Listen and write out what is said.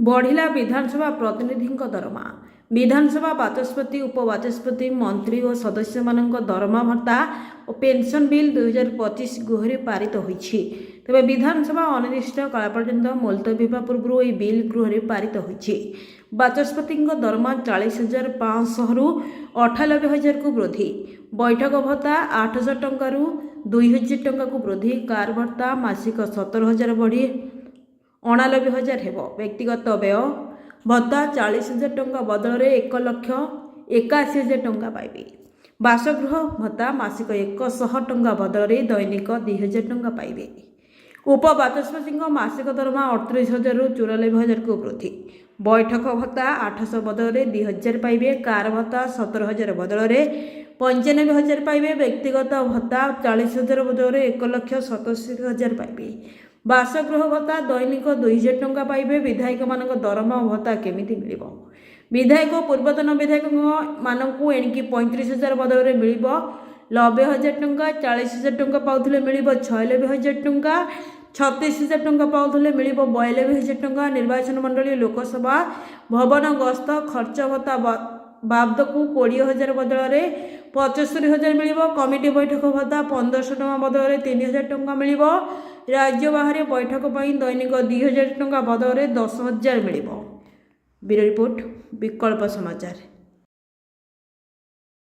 बढ़िला विधानसभा प्रतिनिधि दरमा। विधानसभा बाचस्पति उपबाचस्पति मंत्री और सदस्य मान दरमा भत्ता और पेंशन बिल 2025 गृह पारित होईछि। तेबे विधानसभा अनिर्दिष्ट काल पर्यंत मुलतवी हेबा पूर्व यह बिल गृह पारित होईछि। बाचस्पति दरमा 40,500 रु 98,000 को वृद्धि। बैठक भत्ता 8,000 टंका रु 2,000 टंका को वृद्धि। कार भत्ता मासिक 17,000 बढ़ी 89,000 हेब। व्यक्तिगत व्यय भत्ता 40,000 टंका बदल 1,81,000 टंका पाइबे। बासगृह भत्ता मासिक 100 टंका बदल दैनिक 2,000 टंका पाइबे। उपबाचस्पति मासिक दरमा 38,000 रु 94,000 को वृद्धि। बैठक भत्ता 800 बदल 2,000 पाइबे। कार भत्ता 17,000 बदल 95,000 पाइबे। व्यक्तिगत भत्ता 40,000 बदल 1,87,000 पाइबे। बासगृह भत्ता दैनिक 2,000 टंका पाइबे। विधायक मान दरमा भत्ता केमिति मिलिबो? विधायक पूर्वतन विधायक मानकू एणिकी 35,000 बदल मिल 90,000 टंका। 40,000 टंका पाउथिले मिल 96,000 टंका। 36,000 टंका पाउथिले मिल 92,000 टंका। निर्वाचन मंडली लोकसभा भवन गस्त खर्च भत्ता बाबदकू 20,000 बदल 75,000 मिल। कमिटी बैठक भत्ता 1,500 टंका बदल 3,000 टंका मिल। राज्य बाहर बैठक पर दैनिक 2,000 टंका बदल 10,000 मिल। ब्यूरो रिपोर्ट विकल्प समाचार।